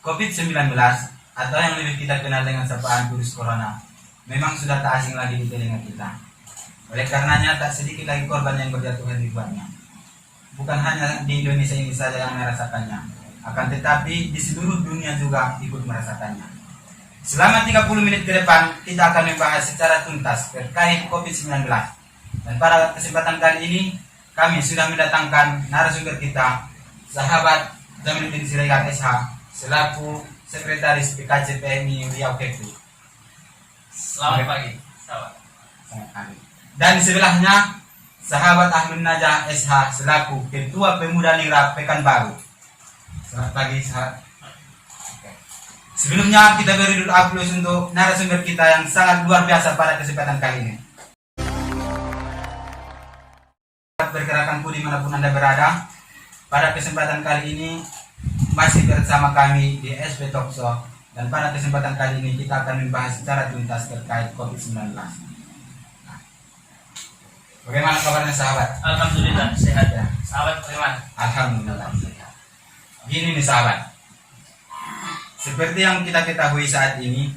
COVID-19 atau yang lebih kita kenal dengan sapaan virus corona memang sudah tak asing lagi di telinga kita. Oleh karenanya tak sedikit lagi korban yang berjatuhan ribuannya. Bukan hanya di Indonesia ini saja yang merasakannya, akan tetapi di seluruh dunia juga ikut merasakannya. Selama 30 menit ke depan kita akan membahas secara tuntas terkait COVID-19. Dan pada kesempatan kali ini kami sudah mendatangkan narasumber kita, sahabat Jamiluddin Siregar SH, selaku Sekretaris PKC PMI Riau Kepri. Selamat pagi, sahabat. Selamat pagi. Dan di sebelahnya sahabat Ahmad Najah SH selaku Ketua Pemuda Ningrat Pekanbaru. Selamat pagi, sahabat. Sebelumnya kita beri dulu aplaus untuk narasumber kita yang sangat luar biasa pada kesempatan kali ini. Pergerakanku dimanapun Anda berada, pada kesempatan kali ini masih bersama kami di SP Talk Show, dan pada kesempatan kali ini kita akan membahas secara tuntas terkait COVID-19. Bagaimana kabarnya sahabat? Alhamdulillah sehat ya. Sahabat bagaimana? Alhamdulillah sehat. Gini nih sahabat, seperti yang kita ketahui saat ini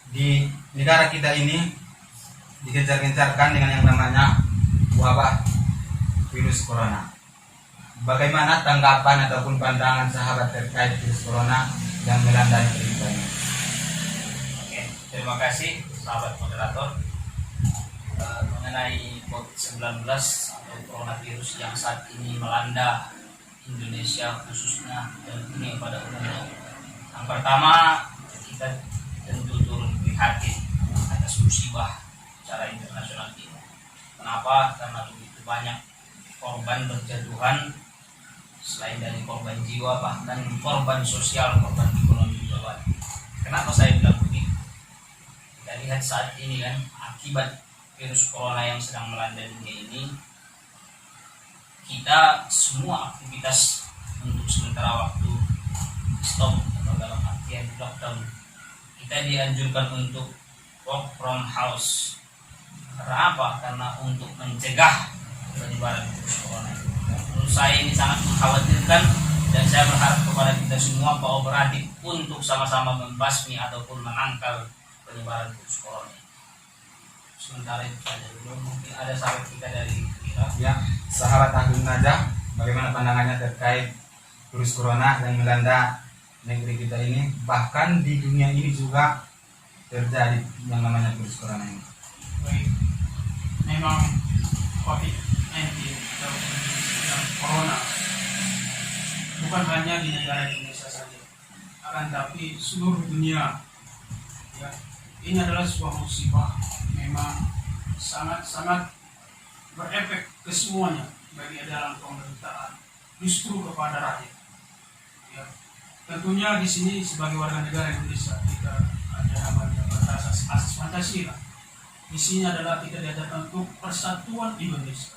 di negara kita ini digencar-gencarkan dengan yang namanya wabah virus corona. Bagaimana tanggapan ataupun pandangan sahabat terkait virus corona yang melanda negeri kita ini? Oke, terima kasih sahabat moderator. Mengenai COVID-19 atau coronavirus yang saat ini melanda Indonesia khususnya dan dunia pada umumnya. Yang pertama, kita tentu turut prihatin atas musibah secara internasional ini. Kenapa? Karena begitu banyak korban berjatuhan, selain dari korban jiwa, bahkan korban sosial, korban ekonomi juga. Kenapa saya bilang begitu? Kita lihat saat ini kan, akibat virus corona yang sedang melanda dunia ini, kita semua aktivitas untuk sementara waktu stop atau dalam artian lockdown. Kita dianjurkan untuk work from house. Karena apa? Karena untuk mencegah penyebaran virus corona. Menurut saya ini sangat mengkhawatirkan, dan saya berharap kepada kita semua bahwa beradik untuk sama-sama membasmi ataupun menangkal penyebaran virus corona. Sementara itu saja dulu, mungkin ada sahabat kita dari kita. Ya, sahabat Ahmad Najah, bagaimana pandangannya terkait virus corona yang melanda negeri kita ini, bahkan di dunia ini juga terjadi yang namanya virus corona ini. Baik, memang COVID-19 atau corona bukan hanya di negara Indonesia saja, akan tapi seluruh dunia. Ya, ini adalah sebuah musibah, memang sangat-sangat berefek ke semuanya, baik dalam pemerintahan, justru kepada rakyat. Ya, tentunya di sini sebagai warga negara Indonesia kita ada namanya asas Pancasila. Isinya adalah kita diajarkan untuk persatuan Indonesia.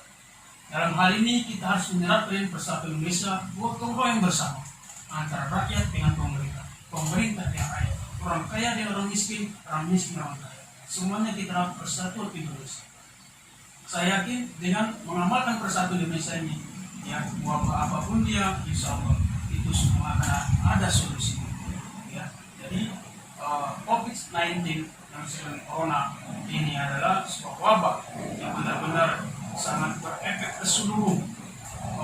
Dalam hal ini kita harus menerapkan persatuan Indonesia, gotong royong bersama antara rakyat dengan pemerintah, pemerintah dengan rakyat, orang kaya dengan orang miskin orang kaya. Semuanya kita harus persatuan Indonesia. Saya yakin dengan mengamalkan persatuan Indonesia ini, ya wabah apapun dia, insya Allah itu semua akan ada solusinya. Ya, jadi COVID-19 yang sedang corona ini adalah sebuah wabah yang benar-benar sangat berefek ke seluruh,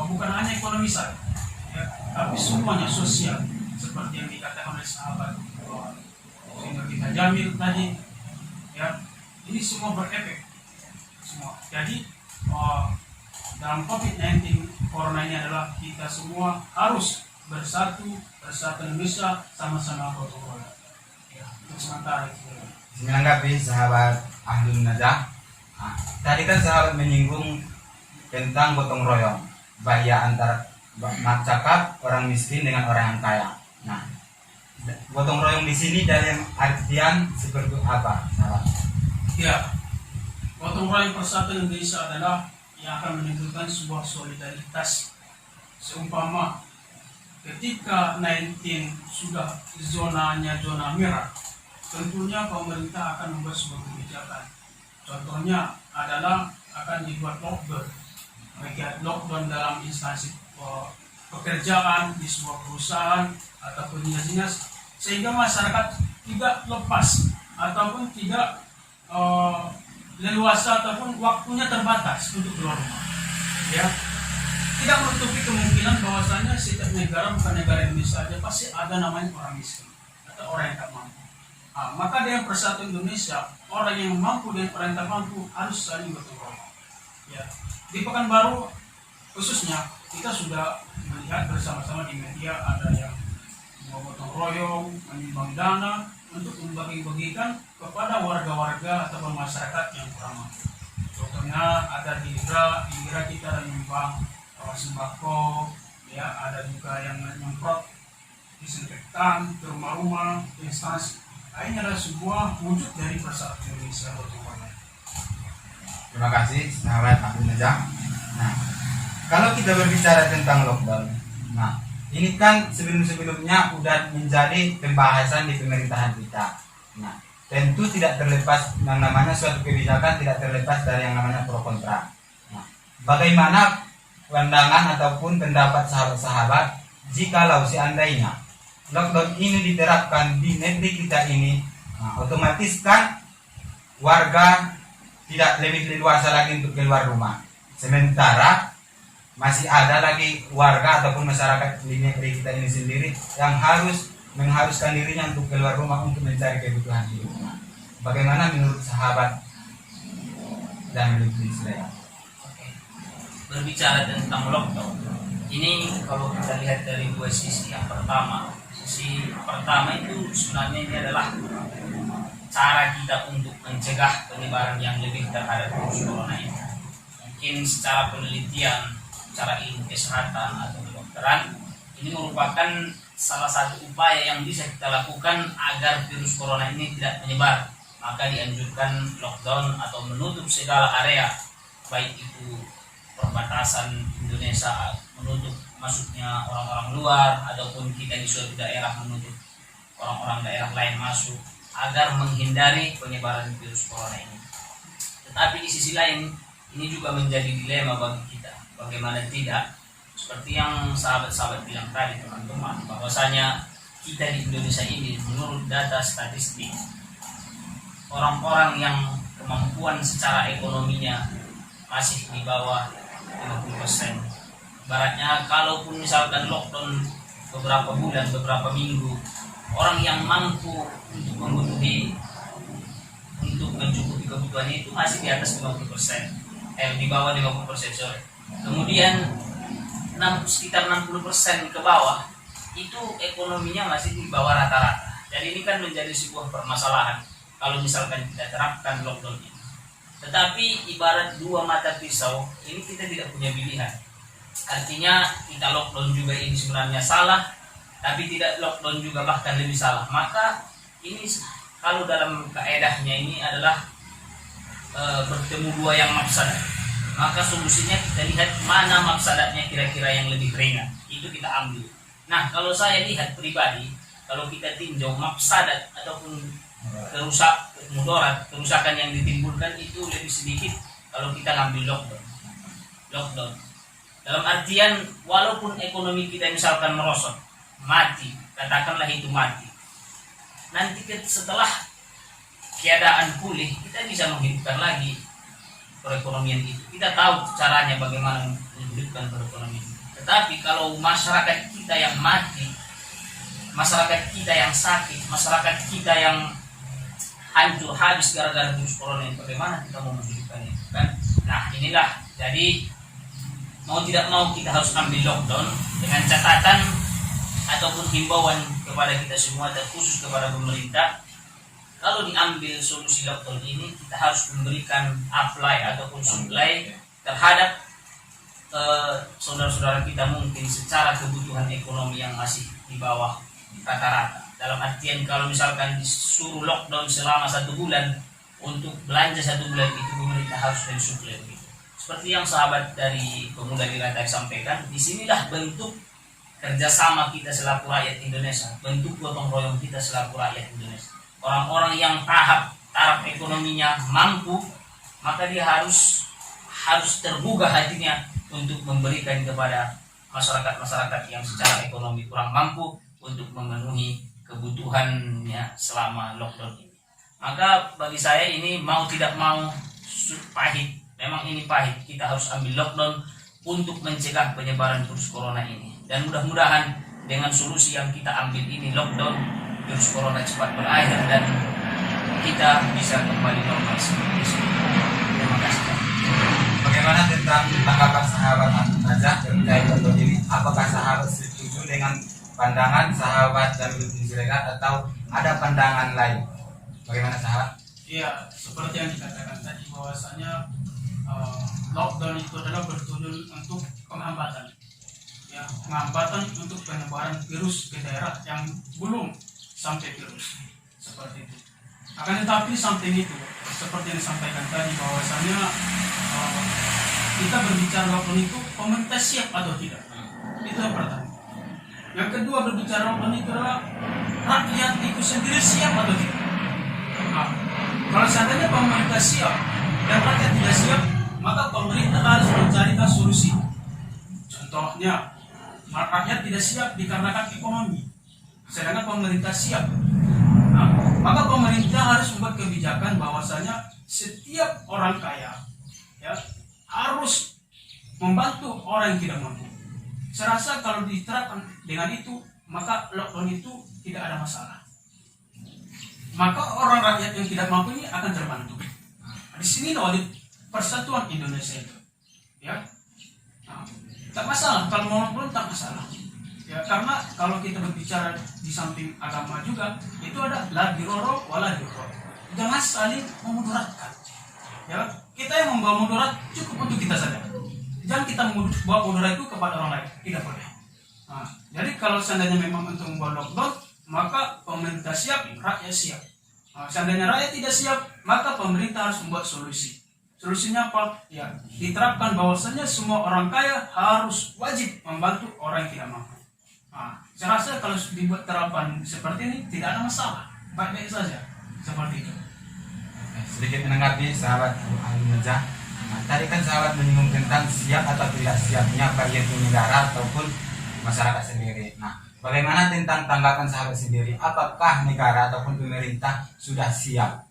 bukan hanya ekonomi saja, ya, tapi semuanya sosial, seperti yang dikatakan oleh sahabat sehingga kita Jamil tadi, ya, ini semua berefek semua. Jadi dalam COVID-19 corona ini adalah kita semua harus bersatu Indonesia, sama-sama gotong royong. Ya, untuk sementara itu. Menanggapi sahabat Ahmad Najah, tadi kan sahabat menyinggung tentang gotong royong, bahaya antara cakap orang miskin dengan orang yang kaya. Nah, gotong royong di sini dalam artian seperti apa, sahabat? Ya, gotong royong persatuan Indonesia adalah yang akan menimbulkan sebuah solidaritas. Seumpama ketika 19 sudah zona merah, tentunya pemerintah akan membuat sebuah kebijakan. Contohnya adalah akan dibuat lockdown dalam instansi pekerjaan di sebuah perusahaan ataupun dinas-dinas, sehingga masyarakat tidak lepas ataupun tidak leluasa ataupun waktunya terbatas untuk keluar rumah. Ya, tidak menutupi kemungkinan bahwasanya setiap negara, bukan negara Indonesia saja, pasti ada namanya orang miskin atau orang yang tak mampu. Maka dengan Persatuan Indonesia, orang yang mampu dan orang yang tak mampu harus saling gotong royong. Ya, di Pekanbaru khususnya kita sudah melihat bersama-sama di media ada yang mau gotong royong, menyumbang dana untuk membagi-bagikan kepada warga-warga atau masyarakat yang kurang mampu. Contohnya ada di Ira kita menyumbang sembako, ya, ada juga yang menyemprot disinfektan ke rumah-rumah, instansi. Ini adalah sebuah wujud dari Persatuan Indonesia gotong royong. Terima kasih sahabat Abdul Najam. Nah, kalau kita berbicara tentang lockdown, nah ini kan sebelum-sebelumnya udah menjadi pembahasan di pemerintahan kita. Nah, tentu tidak terlepas yang namanya suatu kebijakan, tidak terlepas dari yang namanya pro kontra. Nah, bagaimana pandangan ataupun pendapat sahabat-sahabat jikalau seandainya lockdown ini diterapkan di negeri kita ini, nah, otomatis kan warga tidak lebih leluasa lagi untuk keluar rumah. Sementara masih ada lagi warga ataupun masyarakat di negeri kita ini sendiri yang harus mengharuskan dirinya untuk keluar rumah untuk mencari kebutuhan hidupnya. Bagaimana menurut sahabat dan menurut Israel? Berbicara tentang lockdown, ini kalau kita lihat dari dua sisi. Yang pertama, sisi pertama itu sebenarnya ini adalah cara kita untuk mencegah penyebaran yang lebih terhadap virus corona ini. Mungkin secara penelitian, secara ilmu kesehatan atau kedokteran, ini merupakan salah satu upaya yang bisa kita lakukan agar virus corona ini tidak menyebar. Maka dianjurkan lockdown atau menutup segala area, baik itu perbatasan Indonesia, menutup masuknya orang-orang luar, ataupun kita di suatu daerah menutup orang-orang daerah lain masuk, agar menghindari penyebaran virus corona ini. Tetapi di sisi lain, ini juga menjadi dilema bagi kita. Bagaimana tidak, seperti yang sahabat-sahabat bilang tadi, teman-teman, bahwasanya kita di Indonesia ini menurut data statistik, orang-orang yang kemampuan secara ekonominya masih di bawah 50%. Baratnya kalaupun misalkan lockdown beberapa bulan, beberapa minggu, orang yang mampu untuk mencukupi kebutuhan itu masih di atas 50%, di bawah 50%, sorry. Kemudian sekitar 60% ke bawah itu ekonominya masih di bawah rata-rata. Jadi ini kan menjadi sebuah permasalahan kalau misalkan kita terapkan lockdown ini. Tetapi ibarat dua mata pisau, ini kita tidak punya pilihan. Artinya kita lockdown juga ini sebenarnya salah, tapi tidak lockdown juga bahkan lebih salah. Maka ini kalau dalam kaedahnya ini adalah bertemu dua yang mafsadat. Maka solusinya kita lihat mana mafsadatnya kira-kira yang lebih ringan, itu kita ambil. Nah, kalau saya lihat pribadi, kalau kita tinjau mafsadat ataupun kerusakan yang ditimbulkan itu lebih sedikit kalau kita ngambil lockdown. Dalam artian walaupun ekonomi kita misalkan merosot, mati, katakanlah itu mati, nanti setelah keadaan pulih kita bisa menghidupkan lagi perekonomian itu. Kita tahu caranya bagaimana menghidupkan perekonomian. Tetapi kalau masyarakat kita yang mati, masyarakat kita yang sakit, masyarakat kita yang hancur habis gara-gara virus corona ini, bagaimana kita mau menghidupkan itu kan? Nah, inilah jadi mau tidak mau kita harus ambil lockdown dengan catatan ataupun himbauan kepada kita semua, terkhusus kepada pemerintah. Kalau diambil solusi lockdown ini, kita harus memberikan apply ataupun supply terhadap saudara-saudara kita mungkin secara kebutuhan ekonomi yang masih di bawah rata-rata. Dalam artian kalau misalkan disuruh lockdown selama 1 bulan, untuk belanja 1 bulan itu pemerintah harus mensuplai begitu. Seperti yang sahabat dari Pemuda Dirata sampaikan, disinilah bentuk kerjasama kita selaku rakyat Indonesia, bentuk gotong royong kita selaku rakyat Indonesia. Orang-orang yang taraf ekonominya mampu, maka dia harus tergugah hatinya untuk memberikan kepada masyarakat yang secara ekonomi kurang mampu untuk memenuhi kebutuhannya selama lockdown ini. Maka bagi saya ini mau tidak mau pahit, memang ini pahit, kita harus ambil lockdown untuk mencegah penyebaran virus corona ini. Dan mudah-mudahan dengan solusi yang kita ambil ini, lockdown, virus corona cepat berakhir dan kita bisa kembali normal seperti semula. Terima kasih. Bagaimana tentang tanggapan sahabat Najah terkait lockdown ini? Apakah sahabat setuju dengan pandangan sahabat Jamiluddin Siregar atau ada pandangan lain? Bagaimana sahabat? Iya, seperti yang dikatakan tadi bahwasanya lockdown itu adalah bertujuan untuk penghambatan, ya, penghambatan untuk penyebaran virus ke daerah yang belum sampai virus seperti itu. Akan tetapi samping itu, seperti yang disampaikan tadi bahwasanya kita berbicara lockdown itu pemerintah siap atau tidak, itu yang pertama. Yang kedua, berbicara lockdown itu adalah rakyat itu sendiri siap atau tidak. Nah, kalau seandainya pemerintah siap dan rakyat tidak siap, maka pemerintah harus mencarikan solusi. Contohnya, rakyat tidak siap dikarenakan ekonomi, sedangkan pemerintah siap. Nah, maka pemerintah harus membuat kebijakan bahwasanya setiap orang kaya, ya, harus membantu orang yang tidak mampu. Saya rasa kalau diterapkan dengan itu, maka lockdown itu tidak ada masalah. Maka orang rakyat yang tidak mampu ini akan terbantu. Di sini oleh persatuan Indonesia itu, ya, nah, tak masalah kalau mau lockdown, tak masalah. Ya, karena kalau kita berbicara di samping agama juga, itu ada la diroro wala diroro. Jangan saling memudaratkan. Ya, kita yang membawa mudarat cukup untuk kita saja. Jangan kita membawa mudarat itu kepada orang lain, tidak boleh. Nah, jadi kalau seandainya memang untuk membawa lockdown, maka pemerintah siap, rakyat siap. Nah, seandainya rakyat tidak siap, maka pemerintah harus membuat solusi. Solusinya apa? Ya, diterapkan bahwasanya semua orang kaya harus wajib membantu orang yang tidak mampu. Nah, saya rasa kalau dibuat terapan seperti ini tidak ada masalah, baik-baik saja seperti itu. Sedikit menanggapi sahabat Najah. Nah, tadi kan sahabat menyinggung tentang siap atau tidak siapnya baik itu negara ataupun masyarakat sendiri. Nah, bagaimana tentang tanggapan sahabat sendiri? Apakah negara ataupun pemerintah sudah siap?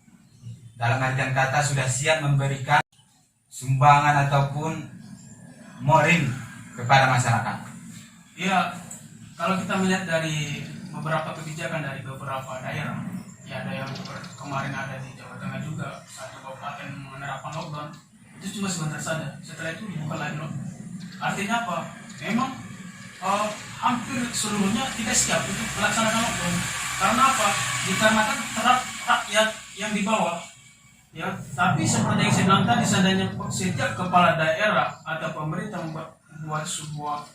Dalam artian kata sudah siap memberikan sumbangan ataupun moring kepada masyarakat. Iya, kalau kita melihat dari beberapa kebijakan dari beberapa daerah, ya ada yang kemarin ada di Jawa Tengah juga, satu kabupaten menerapkan lockdown, itu cuma sebentar saja. Setelah itu dibuka lagi lockdown. Artinya apa? Memang hampir seluruhnya tidak siap untuk melaksanakan lockdown. Karena apa? Dikarenakan terhadap rakyat yang di bawah. Ya, tapi seperti yang saya bilang tadi, seandainya setiap kepala daerah atau pemerintah membuat sebuah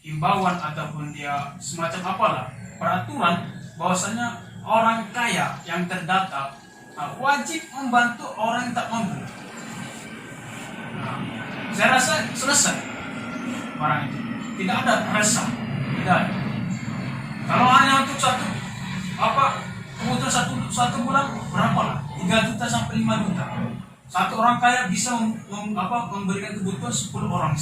himbauan ataupun dia semacam apalah peraturan bahwasanya orang kaya yang terdata wajib membantu orang yang tak mampu. Nah, saya rasa selesai barang itu, tidak ada resah, tidak ada. Kalau hanya untuk kebutuhan satu bulan berapa lah, 3 juta sampai 5 juta. Satu orang kaya bisa memberikan kebutuhan 10 orang.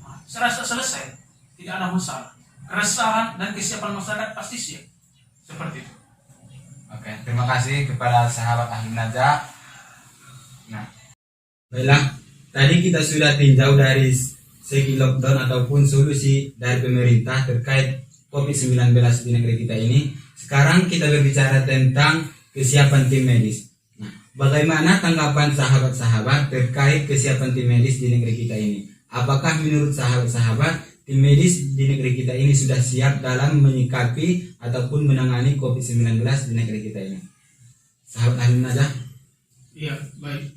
Nah, saya rasa selesai. Tidak ada masalah. Keresahan dan kesiapan masyarakat pasti siap. Seperti itu. Oke, terima kasih kepada sahabat Ahli Najah. Nah, baiklah, tadi kita sudah tinjau dari segi lockdown ataupun solusi dari pemerintah terkait COVID-19 di negeri kita ini. Sekarang kita berbicara tentang kesiapan tim medis. Nah, bagaimana tanggapan sahabat-sahabat terkait kesiapan tim medis di negeri kita ini? Apakah menurut sahabat-sahabat tim medis di negeri kita ini sudah siap dalam menyikapi ataupun menangani COVID-19 di negeri kita ini? Sahabat Ahli Najah? Iya, baik.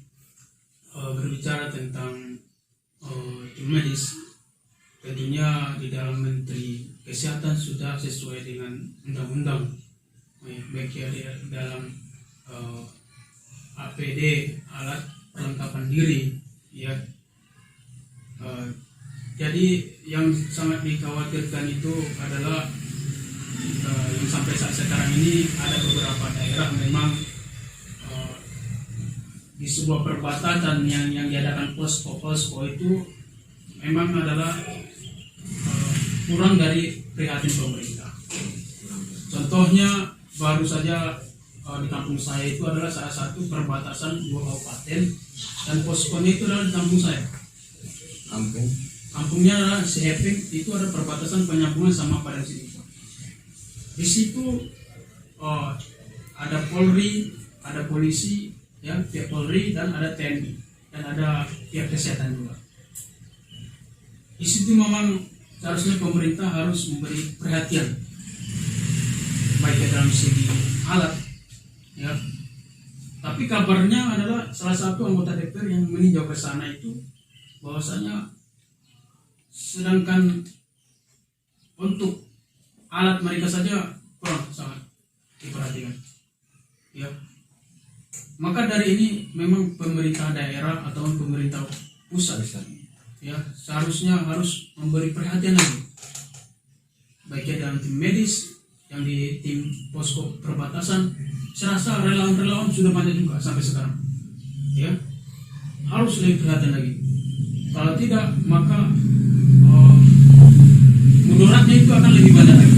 Berbicara tentang tim medis, tentunya di dalam Menteri Kesehatan sudah sesuai dengan undang-undang, baik ya di dalam APD, alat perlengkapan diri, ya. Jadi yang sangat dikhawatirkan itu adalah yang sampai saat sekarang ini ada beberapa daerah memang di sebuah perbatasan yang diadakan posko itu memang adalah kurang dari prihatin pemerintah. Contohnya baru saja di kampung saya itu adalah salah satu perbatasan 2 kabupaten, dan poskonya itu adalah di kampung saya. Kampungnya adalah Seheping, itu ada perbatasan penyambungan sama Padang Sidikot. Di situ ada Polri, ada polisi, ya, pihak Polri, dan ada TNI, dan ada pihak kesehatan juga. Di situ memang seharusnya pemerintah harus memberi perhatian, baik dalam segi alat, ya. Tapi kabarnya adalah salah satu anggota DPR yang meninjau ke sana itu bahwasanya sedangkan untuk alat mereka saja kurang sangat diperhatikan, ya. Maka dari ini memang pemerintah daerah atau pemerintah pusat, ya, seharusnya harus memberi perhatian lagi, baiknya dalam tim medis, yang di tim posko perbatasan. Saya rasa relawan-relawan sudah banyak juga sampai sekarang, ya, harus lebih perhatian lagi. Kalau tidak, maka mudaratnya itu akan lebih banyak lagi.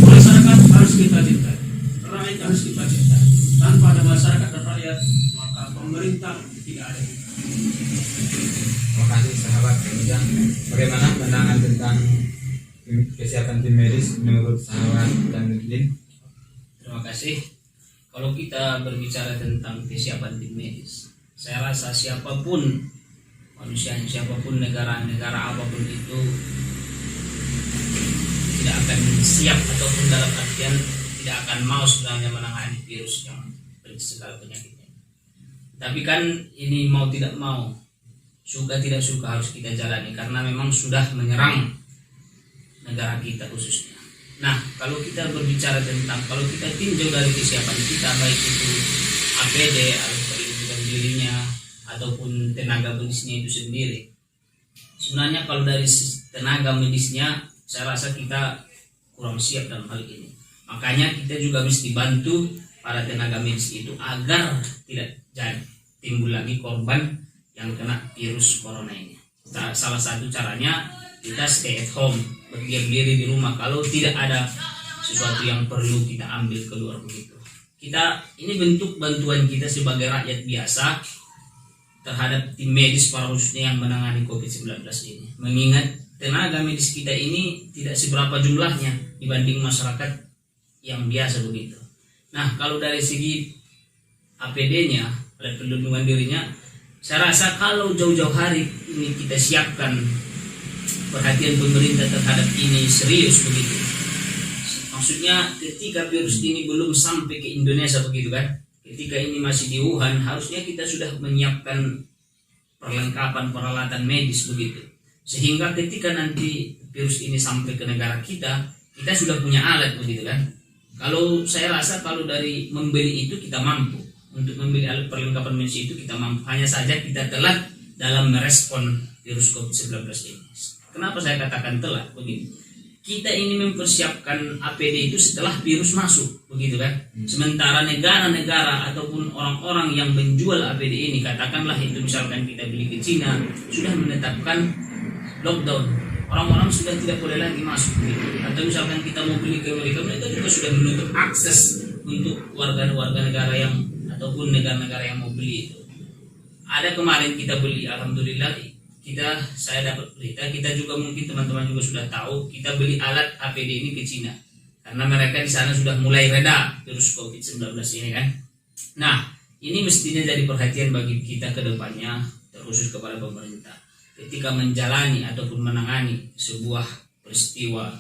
Masyarakat harus kita cintai, rakyat harus kita cintai. Tanpa ada masyarakat dan rakyat, maka pemerintah tidak ada. Terima kasih sahabat. Kemudian bagaimana pandangan tentang kesiapan tim medis menurut sahabat Jamiluddin? Terima kasih. Kalau kita berbicara tentang kesiapan tim medis, saya rasa siapapun manusianya, siapapun negara apapun itu tidak akan siap, ataupun dalam artian tidak akan mau sebenarnya menangani virus yang segala penyakitnya. Tapi kan ini mau tidak mau, suka tidak suka harus kita jalani, karena memang sudah menyerang negara kita khususnya. Nah, kalau kita berbicara tentang, kalau kita tinjau dari kesiapan kita, baik itu APD, alat perlindungan dirinya, ataupun tenaga medisnya itu sendiri, sebenarnya kalau dari tenaga medisnya, saya rasa kita kurang siap dalam hal ini. Makanya kita juga mesti bantu para tenaga medis itu agar tidak jadi timbul lagi korban yang kena virus corona ini. Salah satu caranya kita stay at home, berdiam diri di rumah. Kalau tidak ada sesuatu yang perlu kita ambil keluar begitu. Kita ini bentuk bantuan kita sebagai rakyat biasa terhadap tim medis para khususnya yang menangani COVID-19 ini. Mengingat tenaga medis kita ini tidak seberapa jumlahnya dibanding masyarakat yang biasa begitu. Nah, kalau dari segi APD-nya, alat perlindungan dirinya, saya rasa kalau jauh-jauh hari ini kita siapkan, perhatian pemerintah terhadap ini serius begitu. Maksudnya ketika virus ini belum sampai ke Indonesia begitu kan, ketika ini masih di Wuhan, harusnya kita sudah menyiapkan perlengkapan peralatan medis begitu, sehingga ketika nanti virus ini sampai ke negara kita sudah punya alat begitu kan. Kalau saya rasa kalau dari membeli itu kita mampu, untuk membeli alat perlengkapan medis itu kita mampu, hanya saja kita telat dalam merespon virus COVID-19 ini. Kenapa saya katakan telat begitu? Kita ini mempersiapkan APD itu setelah virus masuk begitu kan. Sementara negara-negara ataupun orang-orang yang menjual APD ini, katakanlah itu misalkan kita beli ke Cina, sudah menetapkan lockdown. Orang-orang sudah tidak boleh lagi masuk begitu. Atau misalkan kita mau beli ke Amerika, mereka juga sudah menutup akses untuk warga negara yang ataupun negara-negara yang mau beli itu. Ada kemarin kita beli, alhamdulillah, saya dapat berita, kita juga mungkin teman-teman juga sudah tahu, kita beli alat APD ini ke Cina karena mereka di sana sudah mulai reda virus COVID-19 ini kan. Nah, ini mestinya jadi perhatian bagi kita ke depannya, terkhusus kepada pemerintah. Ketika menjalani ataupun menangani sebuah peristiwa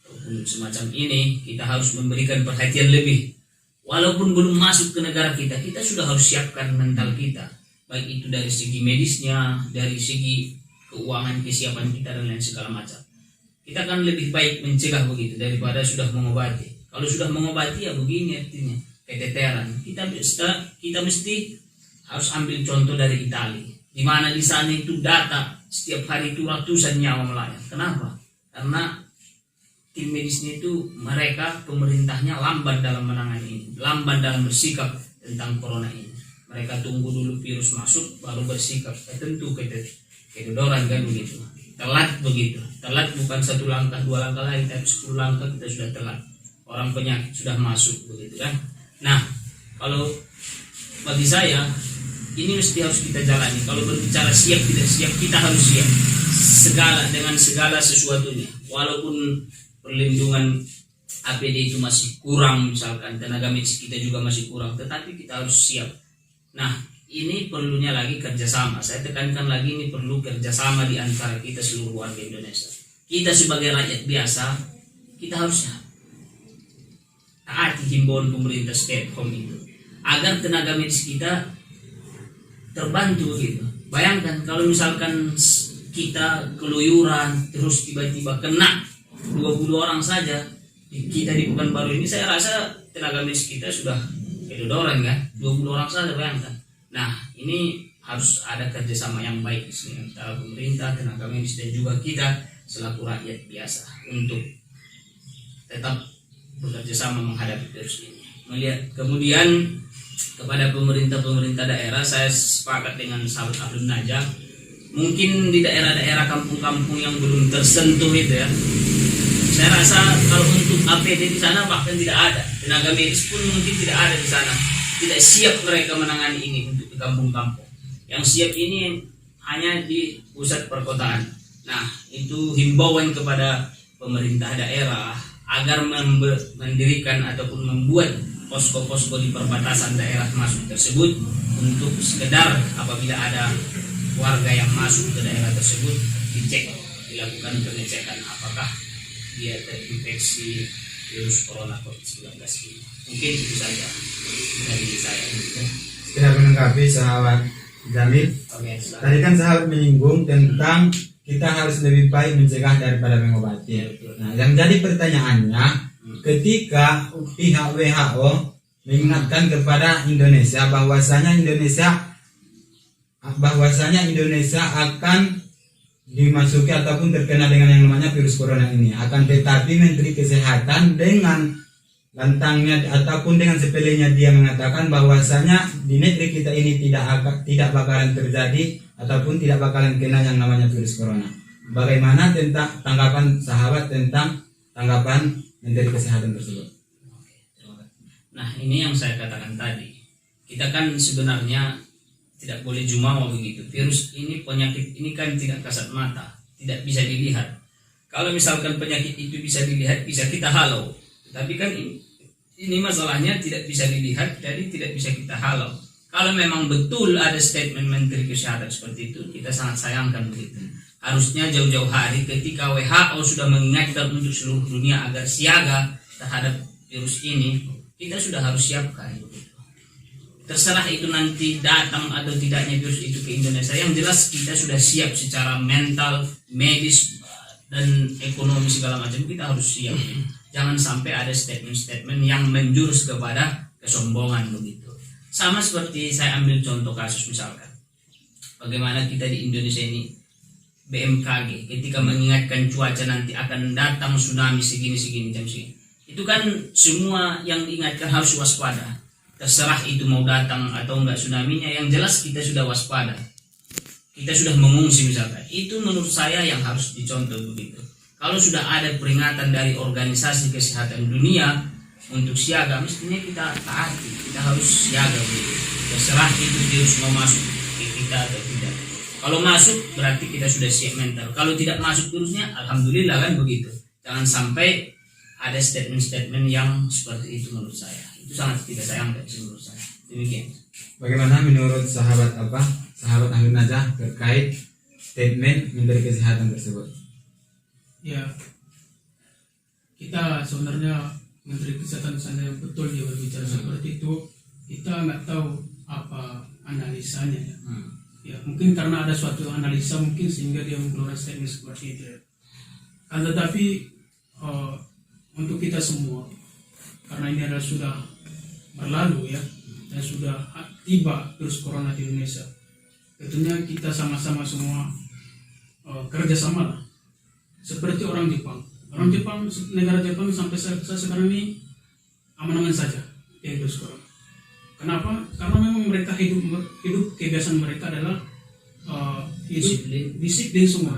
ataupun semacam ini, kita harus memberikan perhatian lebih. Walaupun belum masuk ke negara kita sudah harus siapkan mental kita, baik itu dari segi medisnya, dari segi keuangan, kesiapan kita dan lain segala macam. Kita akan lebih baik mencegah begitu daripada sudah mengobati. Kalau sudah mengobati ya begini artinya keteteran. Kita mesti harus ambil contoh dari Italia, di mana di sana itu data setiap hari itu ratusan nyawa melayang. Kenapa? Karena tim medisnya itu, mereka pemerintahnya lamban dalam menangani ini, lamban dalam bersikap tentang corona ini. Mereka tunggu dulu virus masuk baru bersikap. Tentu kedodoran kan begitu. telat begitu. Telat bukan 1 langkah 2 langkah lagi, tapi 10 langkah kita sudah telat. Orang penyakit sudah masuk begitu kan. Nah, kalau bagi saya ini mesti harus kita jalani. Kalau berbicara siap tidak siap, kita harus siap dengan segala sesuatunya. Walaupun perlindungan APD itu masih kurang, misalkan tenaga medis kita juga masih kurang, tetapi kita harus siap. Nah, ini perlunya lagi kerjasama. Saya tekankan lagi, ini perlu kerjasama di antara kita seluruh warga Indonesia. Kita sebagai rakyat biasa, kita harus taati himbauan pemerintah stay at home itu, agar tenaga medis kita terbantu gitu. Bayangkan kalau misalkan kita keluyuran terus tiba-tiba kena 20 orang saja kita di Pekanbaru ini, saya rasa tenaga medis kita sudah kedodoran kan, 20 orang saja bayangkan. Nah, ini harus ada kerjasama yang baik antara pemerintah, tenaga medis dan juga kita selaku rakyat biasa untuk tetap bekerja sama menghadapi virus ini. Kemudian kepada pemerintah daerah, saya sepakat dengan sahabat Abdul Najah. Mungkin di daerah-daerah kampung-kampung yang belum tersentuh itu ya, saya rasa kalau untuk APD di sana bahkan tidak ada, tenaga medis pun mungkin tidak ada di sana, tidak siap mereka menangani ini untuk di kampung-kampung. Yang siap ini hanya di pusat perkotaan. Nah, itu himbauan kepada pemerintah daerah agar mendirikan ataupun membuat posko-posko di perbatasan daerah masuk tersebut untuk sekedar apabila ada warga yang masuk ke daerah tersebut dicek, dilakukan pengecekan apakah dia terinfeksi virus corona COVID-19 ini. Mungkin itu saja dari saya. Sekedar menanggapi sahabat Jamil. Oke, Tadi kan sahabat menyinggung tentang kita harus lebih baik mencegah daripada mengobati. Nah, yang jadi pertanyaannya, ketika pihak WHO mengingatkan kepada Indonesia bahwasanya Indonesia akan dimasuki ataupun terkena dengan yang namanya virus corona ini, akan tetapi Menteri Kesehatan dengan lantangnya ataupun dengan sepelenya dia mengatakan bahwasanya di negeri kita ini tidak bakalan terjadi ataupun tidak bakalan kena yang namanya virus corona. Bagaimana tentang tanggapan sahabat tentang tanggapan Menteri Kesehatan tersebut? Nah, ini yang saya katakan tadi. Kita kan sebenarnya tidak boleh jumawa begitu. Virus ini, penyakit ini kan tidak kasat mata, tidak bisa dilihat. Kalau misalkan penyakit itu bisa dilihat, bisa kita halau. Tapi kan ini masalahnya tidak bisa dilihat, jadi tidak bisa kita halau. Kalau memang betul ada statement Menteri Kesehatan seperti itu, kita sangat sayangkan begitu. Harusnya jauh-jauh hari ketika WHO sudah mengingatkan untuk seluruh dunia agar siaga terhadap virus ini, kita sudah harus siapkan begitu. Terserah itu nanti datang atau tidaknya virus itu ke Indonesia, yang jelas kita sudah siap secara mental, medis, dan ekonomi segala macam, kita harus siap. Jangan sampai ada statement-statement yang menjurus kepada kesombongan begitu. Sama seperti saya ambil contoh kasus misalkan, bagaimana kita di Indonesia ini BMKG ketika mengingatkan cuaca nanti akan datang tsunami segini jam segini. Itu kan semua yang diingatkan harus waspada. Terserah itu mau datang atau enggak tsunaminya, yang jelas kita sudah waspada. Kita sudah mengungsi misalkan. Itu menurut saya yang harus dicontoh begitu. Kalau sudah ada peringatan dari organisasi kesehatan dunia untuk siaga, mestinya kita taati, kita harus siaga begitu. Terserah itu virus mau masuk ke kita atau tidak. Kalau masuk berarti kita sudah siap mental. Kalau tidak masuk virusnya, alhamdulillah kan begitu. Jangan sampai ada statement-statement yang seperti itu menurut saya. Itu sangat tidak sayangkan menurut saya. Demikian. Bagaimana menurut sahabat Ahli Najah terkait statement Menteri Kesehatan tersebut? Ya, kita sebenarnya Menteri Kesehatan sana yang betul dia berbicara seperti itu, kita nggak tahu apa analisanya ya. Ya mungkin karena ada suatu analisa mungkin sehingga dia mengeluarkan statement seperti itu. Kan tetapi untuk kita semua, karena ini adalah sudah berlalu ya, dan sudah tiba virus corona di Indonesia, tentunya kita sama-sama semua kerjasama lah. Seperti orang Jepang, negara Jepang sampai sekarang ini aman-aman saja dari virus corona. Kenapa? Karena memang mereka hidup kebiasaan mereka adalah hidup disiplin semua.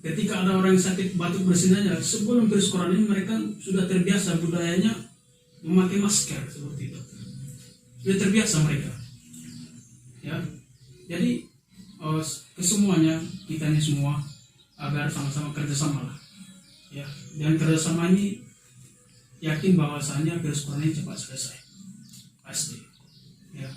ketika ada orang yang sakit batuk bersin aja, sebelum virus corona ini mereka sudah terbiasa budayanya memakai masker seperti itu. Sudah terbiasa mereka. Ya. Jadi kesemuanya kita ini semua agar sama-sama kerjasama lah. Ya, dan kerjasama ini yakin bahwasannya virus corona ini cepat selesai. Pasti. Ya.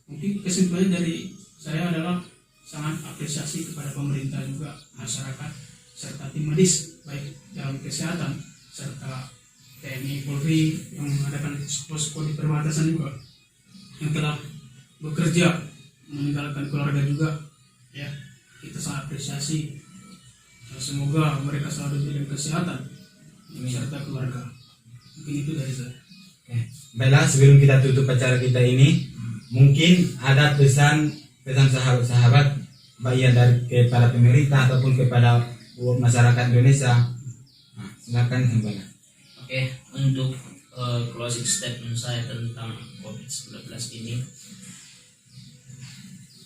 Mungkin kesimpulannya dari saya adalah sangat apresiasi kepada pemerintah juga, masyarakat, serta tim medis baik dalam kesehatan serta TNI Polri yang mengadakan posko di perbatasan juga yang telah bekerja meninggalkan keluarga juga. Ya, kita sangat apresiasi. Semoga mereka selalu diberikan kesehatan serta keluarga. Mungkin itu dari saya. Baiklah, sebelum kita tutup acara kita ini, mungkin ada pesan sahabat-sahabat baik dari kepada pemerintah ataupun kepada masyarakat Indonesia. Nah, silakan kembali. Oke, untuk closing statement saya tentang COVID-19 ini,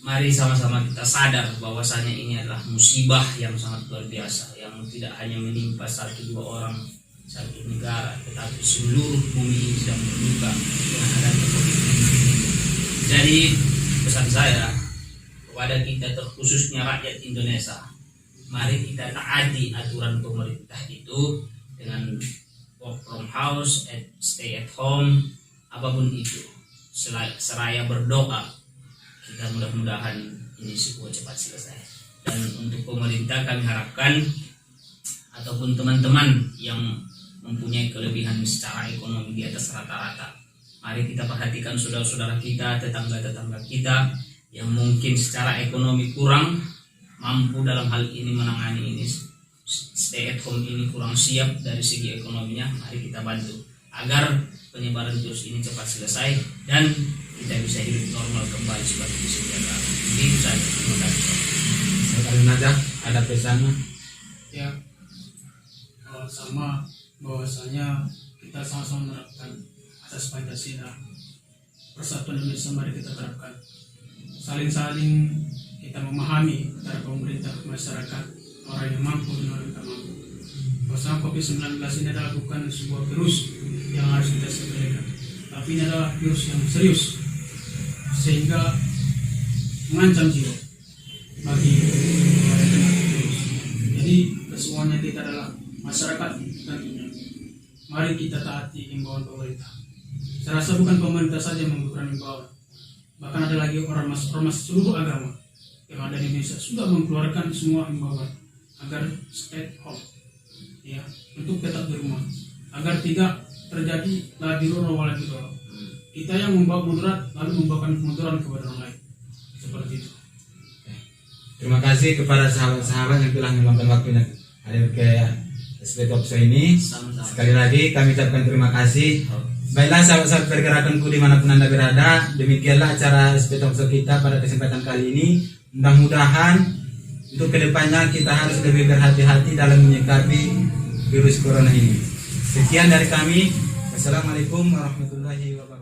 mari sama-sama kita sadar bahwasanya ini adalah musibah yang sangat luar biasa, yang tidak hanya menimpa 1-2 orang, satu negara, tetapi seluruh bumi ini sedang berduka dengan adanya COVID-19. Jadi pesan saya kepada kita, terkhususnya rakyat Indonesia, mari kita taati aturan pemerintah itu dengan work from house, stay at home, apapun itu, seraya berdoa. Kita mudah-mudahan ini semua cepat selesai. Dan untuk pemerintah kami harapkan, ataupun teman-teman yang mempunyai kelebihan secara ekonomi di atas rata-rata, mari kita perhatikan saudara-saudara kita, tetangga-tetangga kita yang mungkin secara ekonomi kurang mampu dalam hal ini menangani ini, stay at home ini kurang siap dari segi ekonominya. Mari kita bantu agar penyebaran virus ini cepat selesai dan kita bisa hidup normal kembali seperti sedia kala. Itu saja. Terima kasih. Kalian aja ada pesannya? Ya, sama bahwasanya kita sama-sama menerapkan asas Pancasila, Persatuan Indonesia mari kita terapkan. Saling-saling kita memahami antara pemerintah, masyarakat, orang yang mampu dan orang yang tak mampu. Bahwasanya COVID-19 ini adalah bukan sebuah virus yang harus kita sepelekan, tapi ini adalah virus yang serius sehingga mengancam jiwa bagi orang yang kena virus. Jadi kesemuanya kita adalah masyarakat tentunya. Mari kita taati himbauan pemerintah. Saya rasa bukan pemerintah saja yang memberikan himbauan, bahkan ada lagi ormas seluruh agama yang ada di Indonesia sudah mengeluarkan semua himbauan agar stay at home, ya, untuk tetap di rumah agar tidak terjadi la dirora wala dirora. Kita yang membawa mudarat lalu membawakan kemudaratan kepada orang lain, seperti itu. Terima kasih kepada sahabat-sahabat yang telah meluangkan waktunya hadir ke SP Talk Show ini. Sama-sama. Sekali lagi kami ucapkan terima kasih. Baiklah sahabat-sahabat pergerakanku dimanapun Anda berada, demikianlah acara SP Talk Show kita pada kesempatan kali ini. Mudah-mudahan untuk kedepannya kita harus lebih berhati-hati dalam menyikapi virus corona ini. Sekian dari kami. Wassalamualaikum warahmatullahi wabarakatuh.